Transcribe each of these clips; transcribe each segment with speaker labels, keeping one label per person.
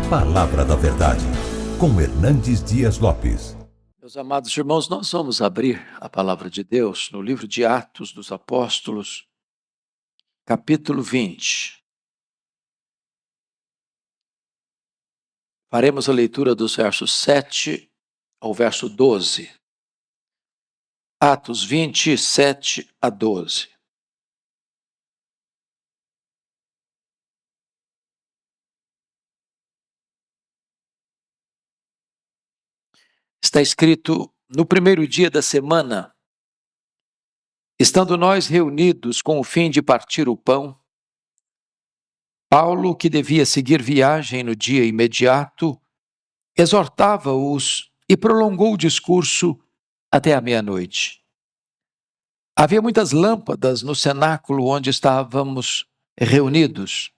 Speaker 1: Palavra da Verdade, com Hernandes Dias Lopes.
Speaker 2: Meus amados irmãos, nós vamos abrir a Palavra de Deus no livro de Atos dos Apóstolos, capítulo 20. Faremos a leitura dos versos 7 ao verso 12. Atos 20, 7 a 12. Está escrito: no primeiro dia da semana, estando nós reunidos com o fim de partir o pão, Paulo, que devia seguir viagem no dia imediato, exortava-os e prolongou o discurso até a meia-noite. Havia muitas lâmpadas no cenáculo onde estávamos reunidos.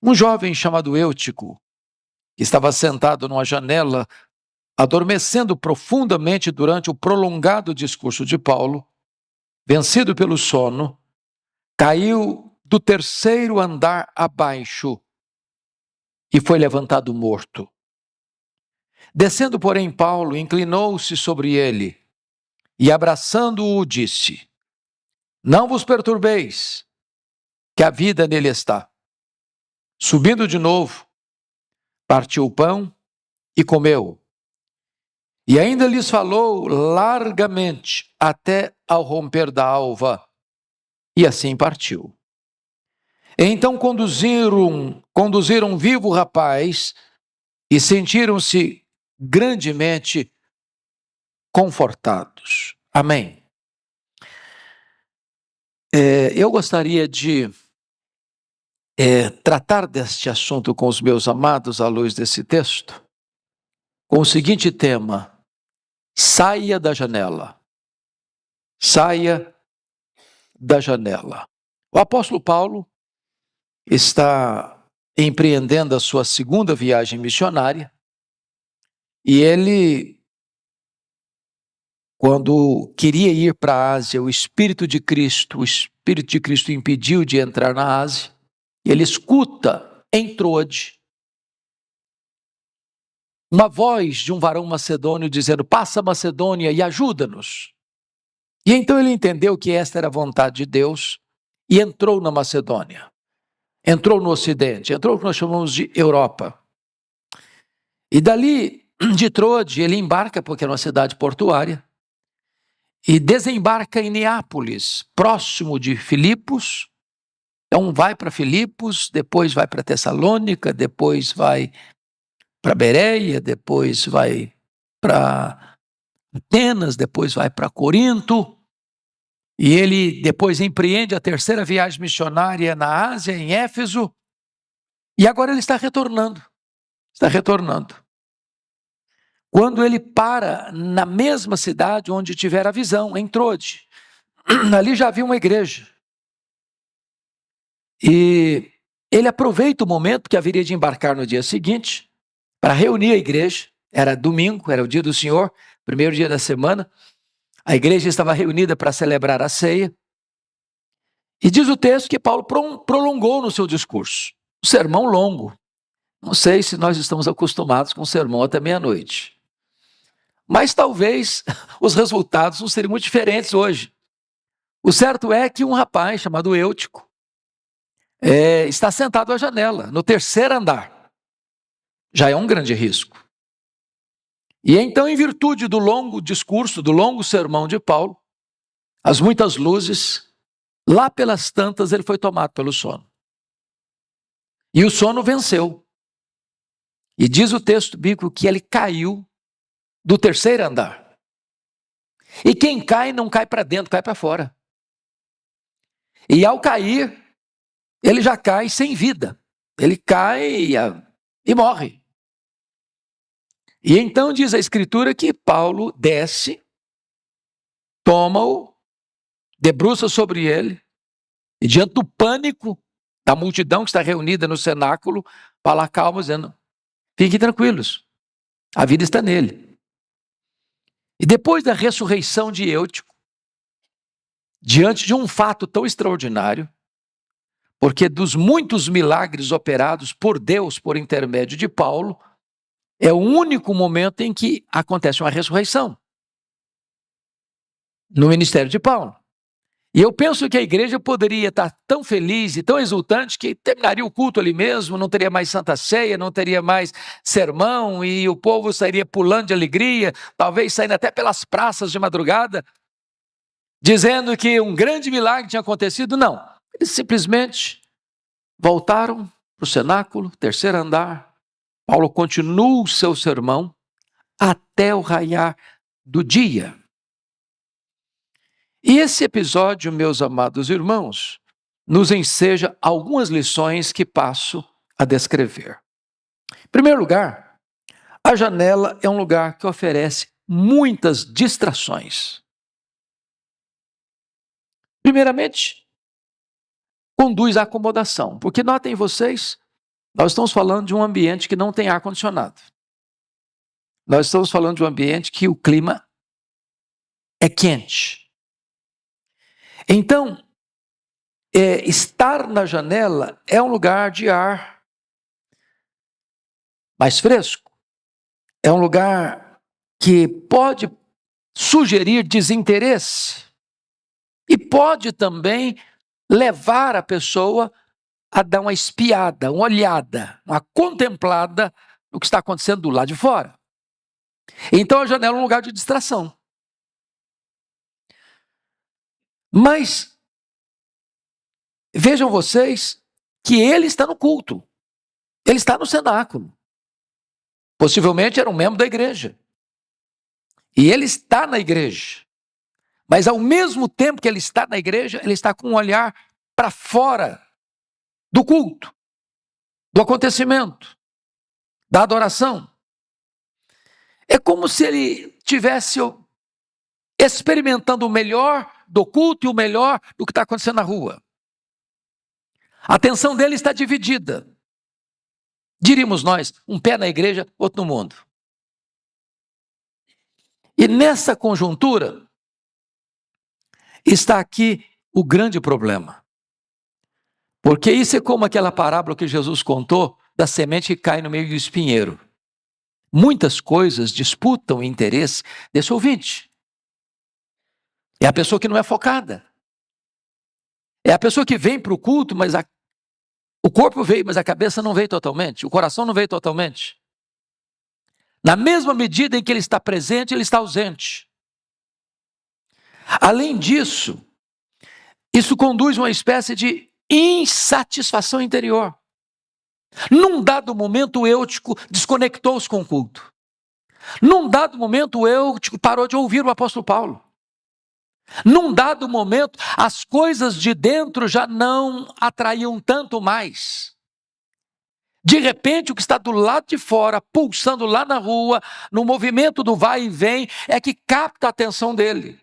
Speaker 2: Um jovem chamado Eutico, que estava sentado numa janela, adormecendo profundamente durante o prolongado discurso de Paulo, vencido pelo sono, caiu do terceiro andar abaixo e foi levantado morto. Descendo, porém, Paulo inclinou-se sobre ele e, abraçando-o, disse: não vos perturbeis, que a vida nele está. Subindo de novo, partiu o pão e comeu. E ainda lhes falou largamente até ao romper da alva, e assim partiu. Então conduziram vivo o rapaz e sentiram-se grandemente confortados. Amém. Eu gostaria de tratar deste assunto com os meus amados à luz desse texto, com o seguinte tema: saia da janela. Saia da janela. O apóstolo Paulo está empreendendo a sua segunda viagem missionária e ele, quando queria ir para a Ásia, o Espírito de Cristo impediu de entrar na Ásia. Ele escuta em Troade uma voz de um varão macedônio dizendo: passa a Macedônia e ajuda-nos. E então ele entendeu que esta era a vontade de Deus e entrou na Macedônia. Entrou no Ocidente, entrou no que nós chamamos de Europa. E dali, de Troade, ele embarca, porque era uma cidade portuária, e desembarca em Neápolis, próximo de Filipos. Então vai para Filipos, depois vai para Tessalônica, depois vai para Bereia, depois vai para Atenas, depois vai para Corinto. E ele depois empreende a terceira viagem missionária na Ásia, em Éfeso. E agora ele está retornando. Quando ele para na mesma cidade onde tivera a visão, em Troade. Ali já havia uma igreja. E ele aproveita o momento que haveria de embarcar no dia seguinte para reunir a igreja. Era domingo, era o dia do Senhor, primeiro dia da semana. A igreja estava reunida para celebrar a ceia. E diz o texto que Paulo prolongou no seu discurso. Um sermão longo. Não sei se nós estamos acostumados com um sermão até meia-noite. Mas talvez os resultados não seriam muito diferentes hoje. O certo é que um rapaz chamado Eutico está sentado à janela, no terceiro andar. Já é um grande risco. E então, em virtude do longo discurso, do longo sermão de Paulo, as muitas luzes, lá pelas tantas ele foi tomado pelo sono. E o sono venceu. E diz o texto bíblico que ele caiu do terceiro andar. E quem cai não cai para dentro, cai para fora. E ao cair, ele já cai sem vida. Ele cai e morre. E então diz a Escritura que Paulo desce, toma-o, debruça sobre ele, e diante do pânico da multidão que está reunida no cenáculo, fala calma, dizendo: fiquem tranquilos, a vida está nele. E depois da ressurreição de Eutico, diante de um fato tão extraordinário, porque dos muitos milagres operados por Deus por intermédio de Paulo, é o único momento em que acontece uma ressurreição no ministério de Paulo. E eu penso que a igreja poderia estar tão feliz e tão exultante que terminaria o culto ali mesmo, não teria mais Santa Ceia, não teria mais sermão e o povo sairia pulando de alegria, talvez saindo até pelas praças de madrugada, dizendo que um grande milagre tinha acontecido. Não, eles simplesmente voltaram para o cenáculo, terceiro andar. Paulo continua o seu sermão até o raiar do dia. E esse episódio, meus amados irmãos, nos enseja algumas lições que passo a descrever. Em primeiro lugar, a janela é um lugar que oferece muitas distrações. Primeiramente, conduz à acomodação, porque notem vocês, nós estamos falando de um ambiente que não tem ar-condicionado. Nós estamos falando de um ambiente que o clima é quente. Então, estar na janela é um lugar de ar mais fresco. É um lugar que pode sugerir desinteresse e pode também levar a pessoa a dar uma espiada, uma olhada, uma contemplada no que está acontecendo do lado de fora. Então a janela é um lugar de distração. Mas vejam vocês que ele está no culto, ele está no cenáculo. Possivelmente era um membro da igreja. E ele está na igreja. Mas ao mesmo tempo que ele está na igreja, ele está com um olhar para fora do culto, do acontecimento, da adoração. É como se ele estivesse experimentando o melhor do culto e o melhor do que está acontecendo na rua. A atenção dele está dividida. Diríamos nós, um pé na igreja, outro no mundo. E nessa conjuntura está aqui o grande problema. Porque isso é como aquela parábola que Jesus contou da semente que cai no meio do espinheiro. Muitas coisas disputam o interesse desse ouvinte. É a pessoa que não é focada. É a pessoa que vem para o culto, mas o corpo veio, mas a cabeça não veio totalmente. O coração não veio totalmente. Na mesma medida em que ele está presente, ele está ausente. Além disso, isso conduz a uma espécie de insatisfação interior. Num dado momento, o eutico desconectou-se com o culto. Num dado momento, o eutico parou de ouvir o apóstolo Paulo. Num dado momento, as coisas de dentro já não atraíam tanto mais. De repente, o que está do lado de fora, pulsando lá na rua, no movimento do vai e vem, é que capta a atenção dele.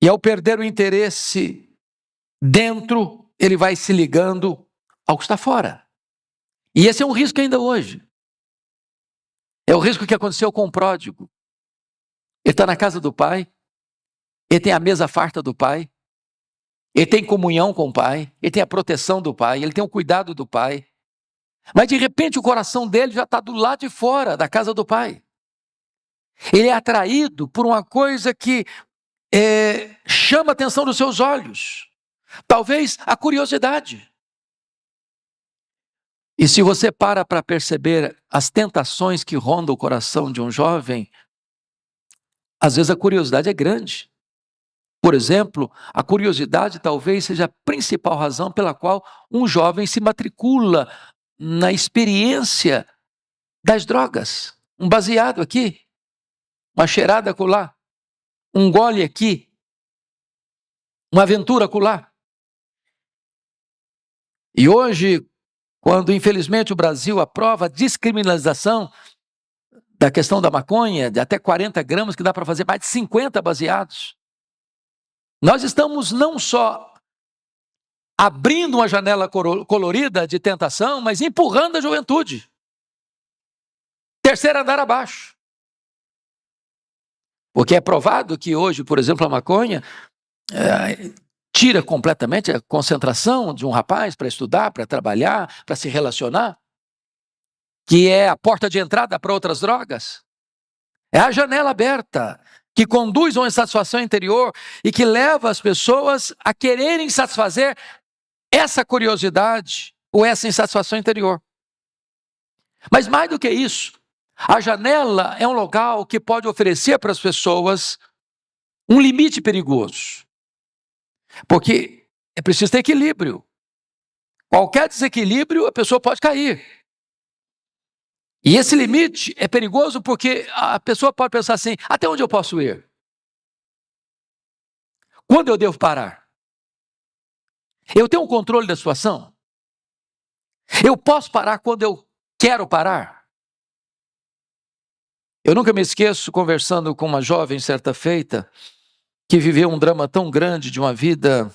Speaker 2: E ao perder o interesse dentro, ele vai se ligando ao que está fora. E esse é um risco ainda hoje. É o risco que aconteceu com o pródigo. Ele está na casa do pai, ele tem a mesa farta do pai, ele tem comunhão com o pai, ele tem a proteção do pai, ele tem o cuidado do pai. Mas de repente o coração dele já está do lado de fora da casa do pai. Ele é atraído por uma coisa que chama a atenção dos seus olhos. Talvez a curiosidade. E se você para perceber as tentações que rondam o coração de um jovem, às vezes a curiosidade é grande. Por exemplo, a curiosidade talvez seja a principal razão pela qual um jovem se matricula na experiência das drogas. Um baseado aqui, uma cheirada acolá, um gole aqui, uma aventura acolá. E hoje, quando infelizmente o Brasil aprova a descriminalização da questão da maconha, de até 40 gramas, que dá para fazer mais de 50 baseados, nós estamos não só abrindo uma janela colorida de tentação, mas empurrando a juventude. Terceiro andar abaixo. Porque é provado que hoje, por exemplo, a maconha tira completamente a concentração de um rapaz para estudar, para trabalhar, para se relacionar, que é a porta de entrada para outras drogas. É a janela aberta que conduz a uma insatisfação interior e que leva as pessoas a quererem satisfazer essa curiosidade ou essa insatisfação interior. Mas mais do que isso, a janela é um local que pode oferecer para as pessoas um limite perigoso. Porque é preciso ter equilíbrio. Qualquer desequilíbrio, a pessoa pode cair. E esse limite é perigoso porque a pessoa pode pensar assim: até onde eu posso ir? Quando eu devo parar? Eu tenho um controle da situação? Eu posso parar quando eu quero parar? Eu nunca me esqueço, conversando com uma jovem certa feita, que viveu um drama tão grande de uma vida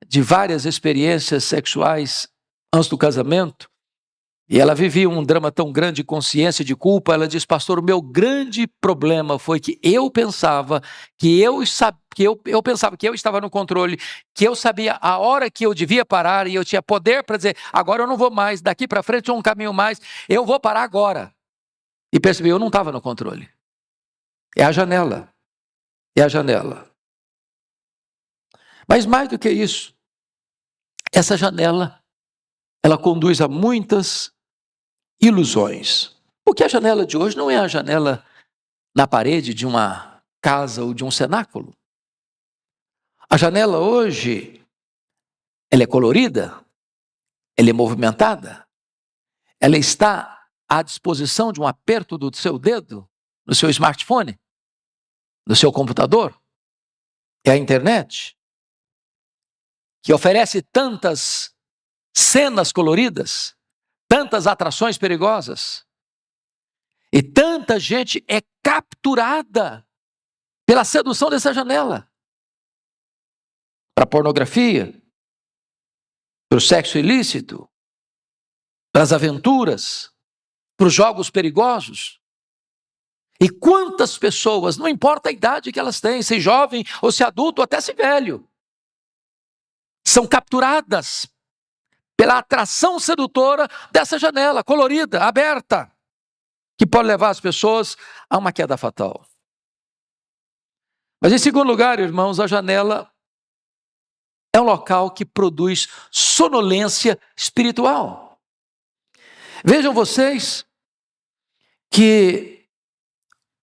Speaker 2: de várias experiências sexuais antes do casamento, e ela vivia um drama tão grande de consciência, de culpa. Ela diz: pastor, o meu grande problema foi que eu pensava que eu pensava que eu estava no controle, que eu sabia a hora que eu devia parar e eu tinha poder para dizer: agora eu não vou mais, daqui para frente é um caminho mais, eu vou parar agora. E percebi, eu não estava no controle. É a janela. É a janela. Mas mais do que isso, essa janela, ela conduz a muitas ilusões. Porque a janela de hoje não é a janela na parede de uma casa ou de um cenáculo. A janela hoje, ela é colorida, ela é movimentada, ela está à disposição de um aperto do seu dedo, no seu smartphone, no seu computador. É a internet, que oferece tantas cenas coloridas, tantas atrações perigosas, e tanta gente é capturada pela sedução dessa janela, para a pornografia, para o sexo ilícito, para as aventuras, para os jogos perigosos. E quantas pessoas, não importa a idade que elas têm, se jovem ou se adulto ou até se velho, são capturadas pela atração sedutora dessa janela colorida, aberta, que pode levar as pessoas a uma queda fatal. Mas em segundo lugar, irmãos, a janela é um local que produz sonolência espiritual. Vejam vocês que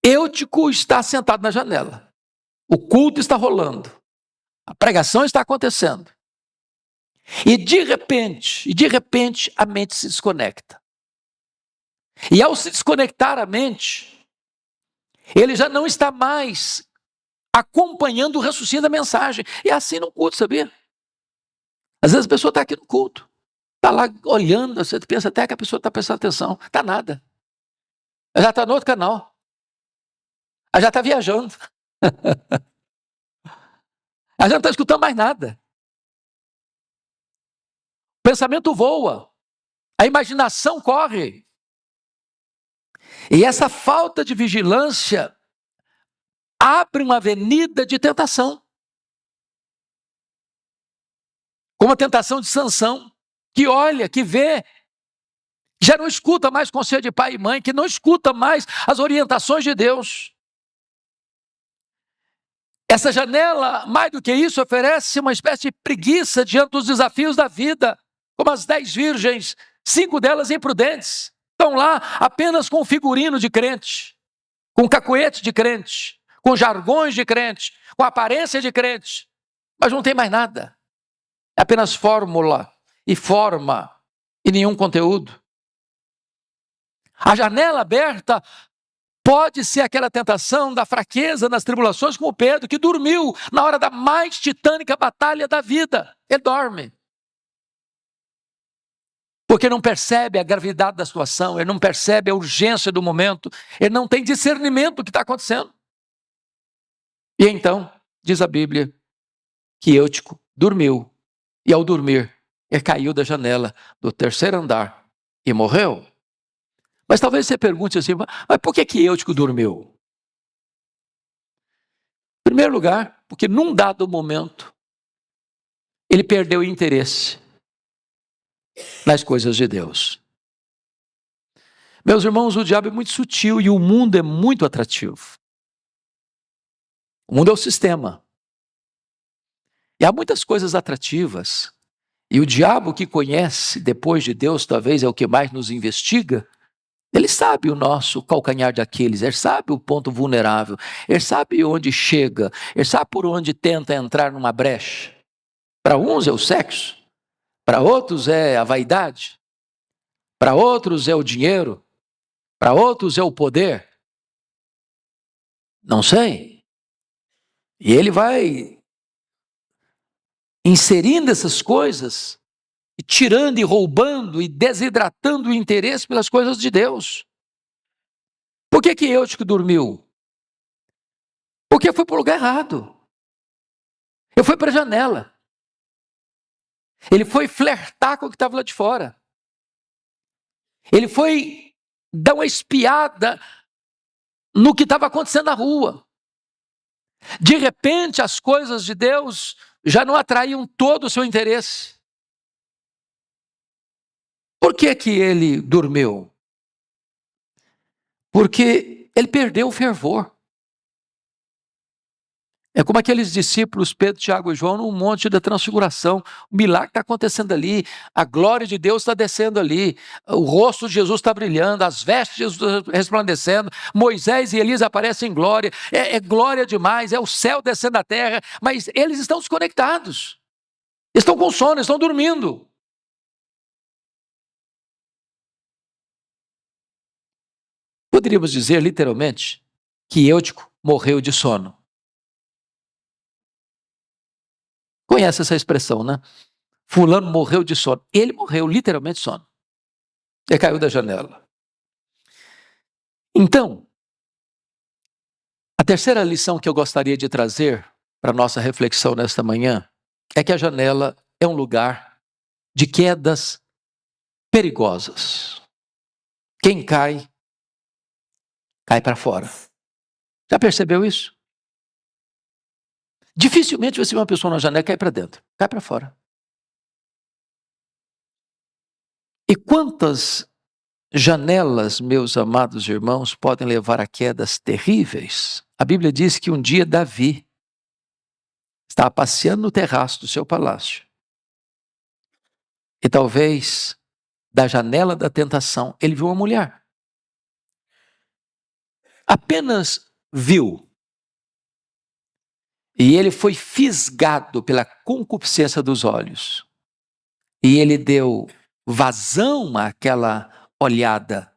Speaker 2: Eutico está sentado na janela, o culto está rolando, a pregação está acontecendo, e de repente a mente se desconecta. E ao se desconectar a mente, ele já não está mais acompanhando o raciocínio da mensagem. E é assim no culto, sabia? Às vezes a pessoa está aqui no culto, está lá olhando, você pensa até que a pessoa está prestando atenção, está nada. Ela já está no outro canal. Ela já está viajando. Ela já não está escutando mais nada. O pensamento voa, a imaginação corre. E essa falta de vigilância abre uma avenida de tentação. Como a tentação de Sansão, que olha, que vê, já não escuta mais conselho de pai e mãe, que não escuta mais as orientações de Deus. Essa janela, mais do que isso, oferece uma espécie de preguiça diante dos desafios da vida, como as 10 virgens, 5 delas imprudentes, estão lá apenas com figurino de crente, com cacuete de crente, com jargões de crente, com aparência de crente, mas não tem mais nada. É apenas fórmula e forma e nenhum conteúdo. A janela aberta pode ser aquela tentação da fraqueza nas tribulações, como Pedro, que dormiu na hora da mais titânica batalha da vida. Ele dorme. Porque não percebe a gravidade da situação, ele não percebe a urgência do momento, ele não tem discernimento do que está acontecendo. E então, diz a Bíblia, que Eutico dormiu, e ao dormir, ele caiu da janela do 3º andar e morreu. Mas talvez você pergunte assim, mas por que Eutico dormiu? Em primeiro lugar, porque num dado momento, ele perdeu o interesse nas coisas de Deus. Meus irmãos, o diabo é muito sutil e o mundo é muito atrativo. O mundo é o sistema. E há muitas coisas atrativas. E o diabo, que conhece depois de Deus, talvez é o que mais nos investiga. Ele sabe o nosso calcanhar de Aquiles, ele sabe o ponto vulnerável, ele sabe onde chega, ele sabe por onde tenta entrar numa brecha. Para uns é o sexo, para outros é a vaidade, para outros é o dinheiro, para outros é o poder. Não sei. E ele vai inserindo essas coisas, e tirando e roubando e desidratando o interesse pelas coisas de Deus. Por que Eutico dormiu? Porque foi para o lugar errado. Ele foi para a janela. Ele foi flertar com o que estava lá de fora. Ele foi dar uma espiada no que estava acontecendo na rua. De repente, as coisas de Deus já não atraíam todo o seu interesse. Por que ele dormiu? Porque ele perdeu o fervor. É como aqueles discípulos, Pedro, Tiago e João, no Monte da Transfiguração. O milagre está acontecendo ali, a glória de Deus está descendo ali, o rosto de Jesus está brilhando, as vestes de Jesus resplandecendo, Moisés e Elias aparecem em glória, é glória demais, é o céu descendo à terra, mas eles estão desconectados, estão com sono, estão dormindo. Poderíamos dizer, literalmente, que Eutico morreu de sono. Conhece essa expressão, né? Fulano morreu de sono. Ele morreu literalmente de sono. Ele caiu da janela. Então, a terceira lição que eu gostaria de trazer para a nossa reflexão nesta manhã é que a janela é um lugar de quedas perigosas. Quem cai, cai para fora. Já percebeu isso? Dificilmente você vê uma pessoa na janela e cai para dentro, cai para fora. E quantas janelas, meus amados irmãos, podem levar a quedas terríveis? A Bíblia diz que um dia Davi estava passeando no terraço do seu palácio. E talvez, da janela da tentação, ele viu uma mulher. Apenas viu. E ele foi fisgado pela concupiscência dos olhos. E ele deu vazão àquela olhada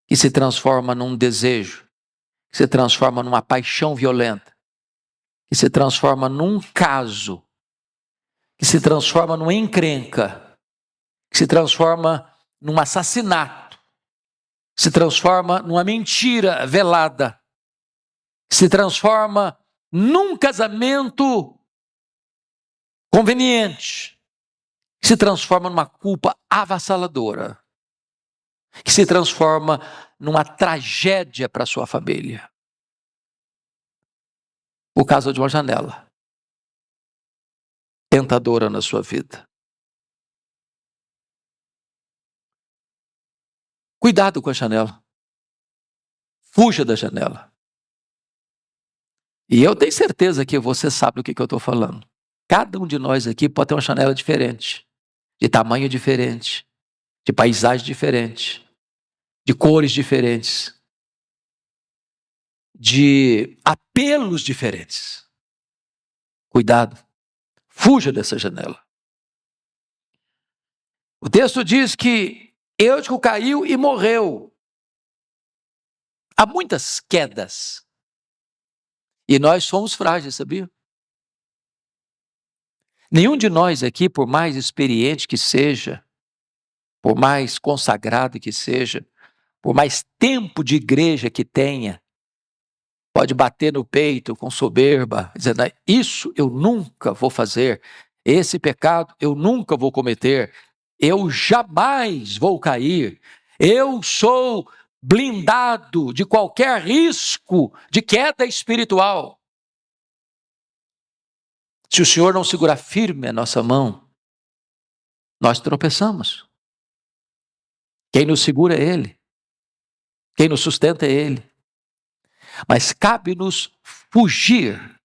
Speaker 2: que se transforma num desejo, que se transforma numa paixão violenta, que se transforma num caso, que se transforma numa encrenca, que se transforma num assassinato, que se transforma numa mentira velada, que se transforma num casamento conveniente, que se transforma numa culpa avassaladora, que se transforma numa tragédia para a sua família, por causa de uma janela tentadora na sua vida. Cuidado com a janela. Fuja da janela. E eu tenho certeza que você sabe do que eu estou falando. Cada um de nós aqui pode ter uma janela diferente, de tamanho diferente, de paisagem diferente, de cores diferentes, de apelos diferentes. Cuidado. Fuja dessa janela. O texto diz que Eutico caiu e morreu. Há muitas quedas. E nós somos frágeis, sabia? Nenhum de nós aqui, por mais experiente que seja, por mais consagrado que seja, por mais tempo de igreja que tenha, pode bater no peito com soberba, dizendo, isso eu nunca vou fazer, esse pecado eu nunca vou cometer, eu jamais vou cair, eu sou blindado de qualquer risco de queda espiritual. Se o Senhor não segurar firme a nossa mão, nós tropeçamos. Quem nos segura é Ele. Quem nos sustenta é Ele. Mas cabe-nos fugir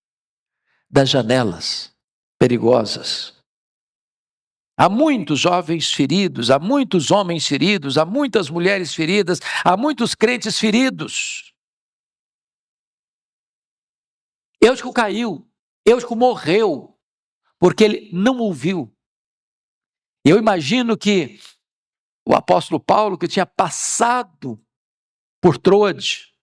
Speaker 2: das janelas perigosas. Há muitos jovens feridos, há muitos homens feridos, há muitas mulheres feridas, há muitos crentes feridos. Eutico caiu, Eutico morreu, porque ele não ouviu. Eu imagino que o apóstolo Paulo, que tinha passado por Troade,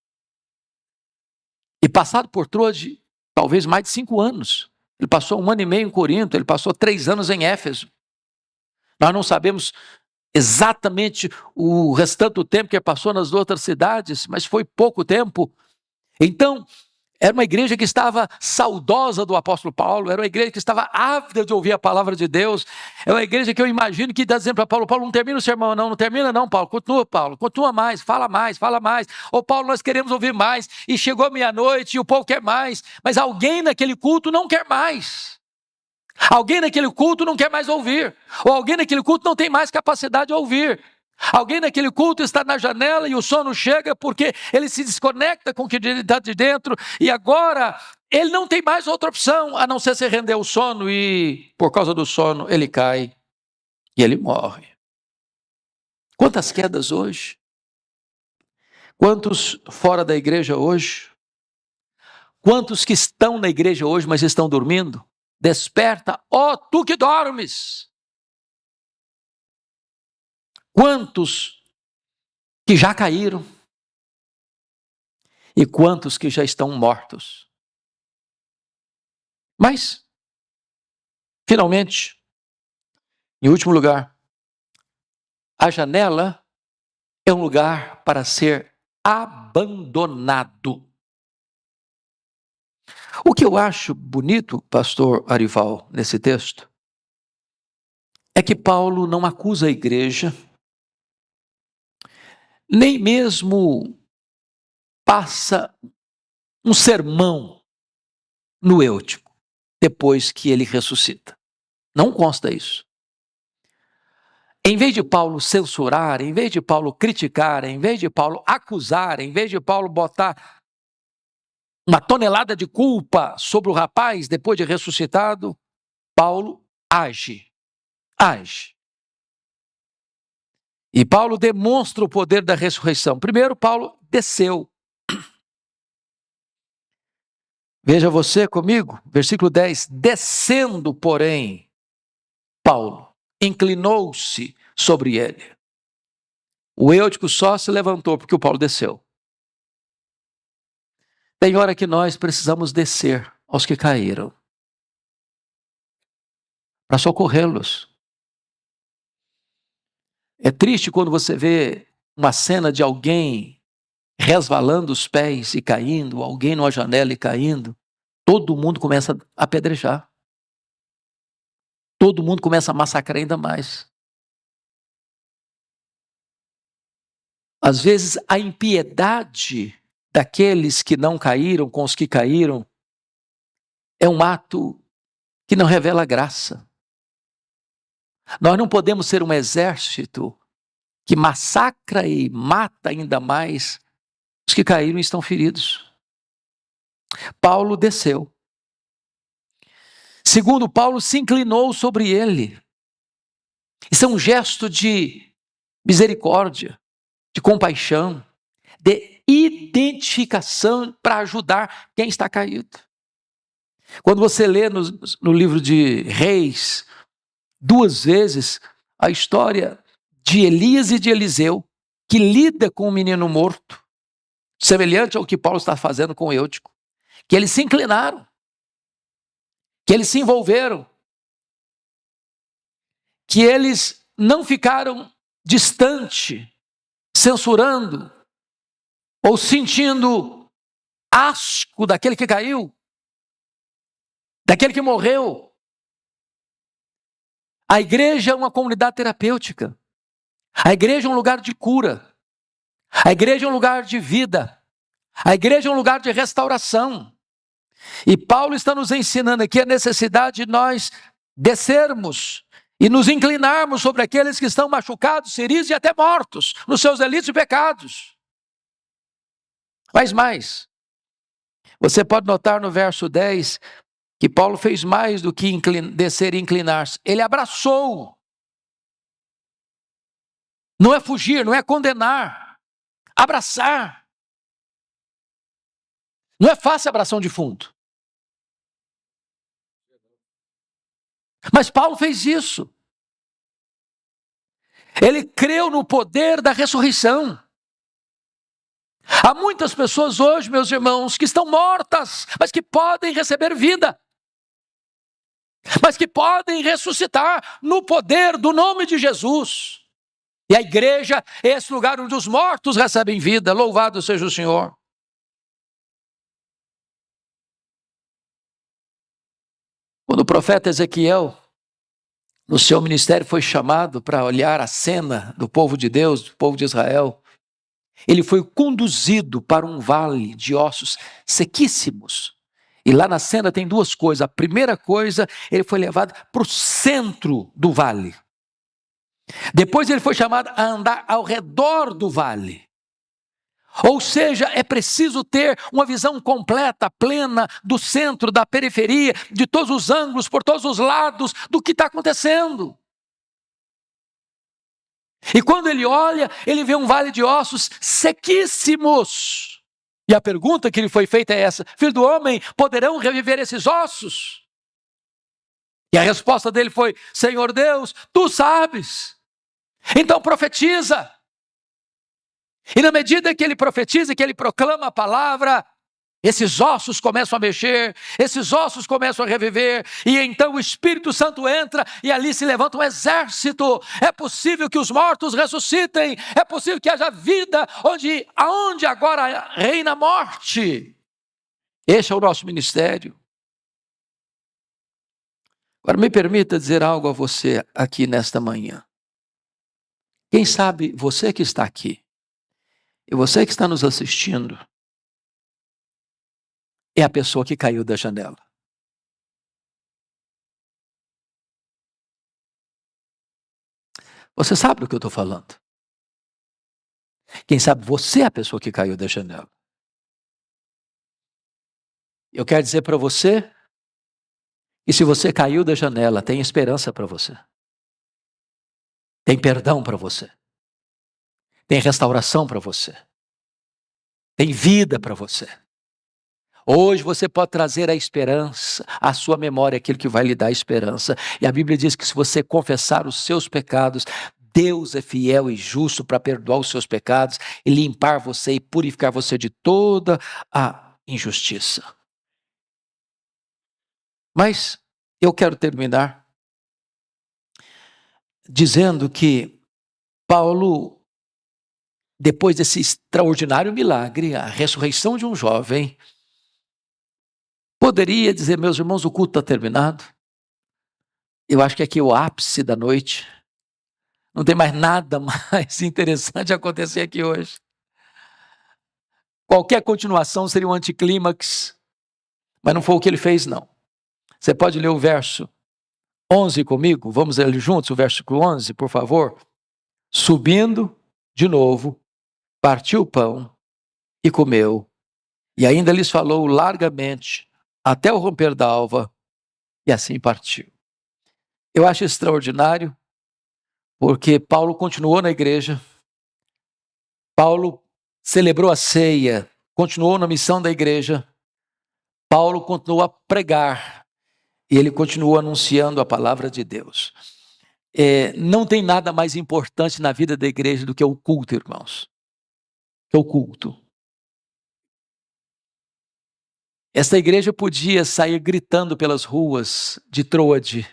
Speaker 2: e passado por Troade talvez mais de 5 anos. Ele passou 1 ano e meio em Corinto, ele passou 3 anos em Éfeso. Nós não sabemos exatamente o restante do tempo que ele passou nas outras cidades, mas foi pouco tempo. Então, era uma igreja que estava saudosa do apóstolo Paulo, era uma igreja que estava ávida de ouvir a palavra de Deus, é uma igreja que eu imagino que está dizendo para Paulo, Paulo, não termina o sermão não termina não, Paulo, continua mais, fala mais. Ô Paulo, nós queremos ouvir mais, e chegou meia-noite e o povo quer mais, mas alguém naquele culto não quer mais. Alguém naquele culto não quer mais ouvir, ou alguém naquele culto não tem mais capacidade de ouvir. Alguém naquele culto está na janela e o sono chega porque ele se desconecta com o que está de dentro e agora ele não tem mais outra opção a não ser se render ao sono e por causa do sono ele cai e ele morre. Quantas quedas hoje? Quantos fora da igreja hoje? Quantos que estão na igreja hoje mas estão dormindo? Desperta, ó tu que dormes! Quantos que já caíram e quantos que já estão mortos. Mas, finalmente, em último lugar, a janela é um lugar para ser abandonado. O que eu acho bonito, pastor Arival, nesse texto, é que Paulo não acusa a igreja, nem mesmo passa um sermão no Eutico, depois que ele ressuscita. Não consta isso. Em vez de Paulo censurar, em vez de Paulo criticar, em vez de Paulo acusar, em vez de Paulo botar uma tonelada de culpa sobre o rapaz depois de ressuscitado, Paulo age. E Paulo demonstra o poder da ressurreição. Primeiro, Paulo desceu. Veja você comigo, versículo 10. Descendo, porém, Paulo inclinou-se sobre ele. O Eutico só se levantou porque o Paulo desceu. Tem hora que nós precisamos descer aos que caíram para socorrê-los. É triste quando você vê uma cena de alguém resvalando os pés e caindo, alguém numa janela e caindo, todo mundo começa a apedrejar. Todo mundo começa a massacrar ainda mais. Às vezes a impiedade daqueles que não caíram com os que caíram é um ato que não revela graça. Nós não podemos ser um exército que massacra e mata ainda mais os que caíram e estão feridos. Paulo desceu. Segundo, Paulo se inclinou sobre ele. Isso é um gesto de misericórdia, de compaixão, de identificação para ajudar quem está caído. Quando você lê no livro de Reis, 2 vezes, a história de Elias e de Eliseu, que lida com um menino morto, semelhante ao que Paulo está fazendo com Eutico, que eles se inclinaram, que eles se envolveram, que eles não ficaram distante, censurando, ou sentindo asco daquele que caiu, daquele que morreu. A igreja é uma comunidade terapêutica. A igreja é um lugar de cura. A igreja é um lugar de vida. A igreja é um lugar de restauração. E Paulo está nos ensinando aqui a necessidade de nós descermos e nos inclinarmos sobre aqueles que estão machucados, feridos e até mortos nos seus delitos e pecados. Mas mais, você pode notar no verso 10 que Paulo fez mais do que descer e inclinar-se. Ele abraçou. Não é fugir, não é condenar. Abraçar. Não é fácil abraçar um defunto. Mas Paulo fez isso. Ele creu no poder da ressurreição. Há muitas pessoas hoje, meus irmãos, que estão mortas, mas que podem receber vida. Mas que podem ressuscitar no poder do nome de Jesus. E a igreja é esse lugar onde os mortos recebem vida. Louvado seja o Senhor. Quando o profeta Ezequiel, no seu ministério, foi chamado para olhar a cena do povo de Deus, do povo de Israel, ele foi conduzido para um vale de ossos sequíssimos. E lá na cena tem duas coisas. A primeira coisa, ele foi levado para o centro do vale. Depois ele foi chamado a andar ao redor do vale. Ou seja, é preciso ter uma visão completa, plena, do centro, da periferia, de todos os ângulos, por todos os lados, do que está acontecendo. E quando ele olha, ele vê um vale de ossos sequíssimos. E a pergunta que lhe foi feita é essa: filho do homem, poderão reviver esses ossos? E a resposta dele foi: Senhor Deus, tu sabes. Então profetiza. E na medida que ele profetiza, que ele proclama a palavra, esses ossos começam a mexer, esses ossos começam a reviver, e então o Espírito Santo entra e ali se levanta um exército. É possível que os mortos ressuscitem, é possível que haja vida aonde agora reina a morte. Este é o nosso ministério. Agora me permita dizer algo a você aqui nesta manhã. Quem sabe você que está aqui, e você que está nos assistindo, é a pessoa que caiu da janela. Você sabe do que eu estou falando? Quem sabe você é a pessoa que caiu da janela. Eu quero dizer para você que se você caiu da janela, tem esperança para você. Tem perdão para você. Tem restauração para você. Tem vida para você. Hoje você pode trazer a esperança, a sua memória, aquilo que vai lhe dar esperança. E a Bíblia diz que se você confessar os seus pecados, Deus é fiel e justo para perdoar os seus pecados e limpar você e purificar você de toda a injustiça. Mas eu quero terminar dizendo que Paulo, depois desse extraordinário milagre, a ressurreição de um jovem, poderia dizer: meus irmãos, o culto está terminado. Eu acho que aqui é o ápice da noite. Não tem mais nada mais interessante a acontecer aqui hoje. Qualquer continuação seria um anticlímax, mas não foi o que ele fez, não. Você pode ler o verso 11 comigo? Vamos ler juntos o versículo 11, por favor? Subindo de novo, partiu o pão e comeu, e ainda lhes falou largamente até o romper da alva, e assim partiu. Eu acho extraordinário, porque Paulo continuou na igreja, Paulo celebrou a ceia, continuou na missão da igreja, Paulo continuou a pregar, e ele continuou anunciando a palavra de Deus. Não tem nada mais importante na vida da igreja do que o culto, irmãos. Que é o culto. Esta igreja podia sair gritando pelas ruas de Troade.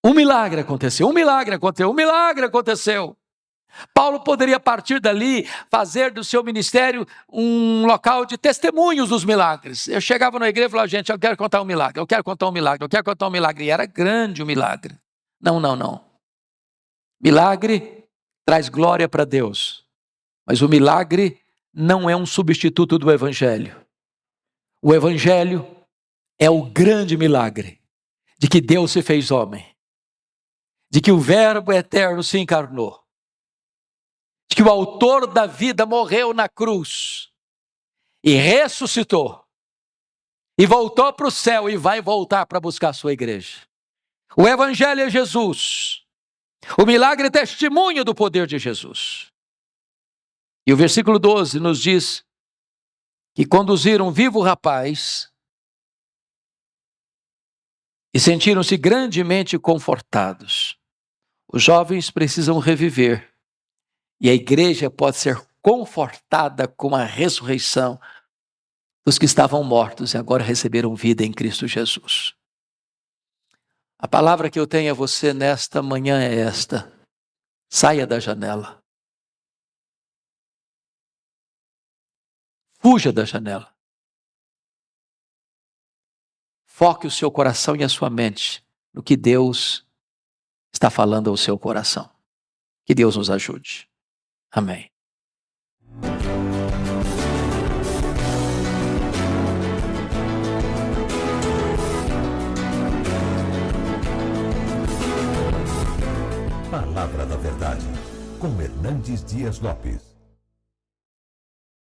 Speaker 2: Um milagre aconteceu, um milagre aconteceu, um milagre aconteceu. Paulo poderia partir dali, fazer do seu ministério um local de testemunhos dos milagres. Eu chegava na igreja e falava: gente, eu quero contar um milagre, eu quero contar um milagre, eu quero contar um milagre. E era grande o milagre. Não. Milagre traz glória para Deus, mas o milagre não é um substituto do evangelho. O Evangelho é o grande milagre de que Deus se fez homem, de que o Verbo eterno se encarnou, de que o autor da vida morreu na cruz e ressuscitou, e voltou para o céu e vai voltar para buscar a sua igreja. O Evangelho é Jesus. O milagre é testemunho do poder de Jesus. E o versículo 12 nos diz que conduziram um vivo rapaz e sentiram-se grandemente confortados. Os jovens precisam reviver e a igreja pode ser confortada com a ressurreição dos que estavam mortos e agora receberam vida em Cristo Jesus. A palavra que eu tenho a você nesta manhã é esta: saia da janela. Fuja da janela. Foque o seu coração e a sua mente no que Deus está falando ao seu coração. Que Deus nos ajude. Amém.
Speaker 1: Palavra da Verdade, com Hernandes Dias Lopes.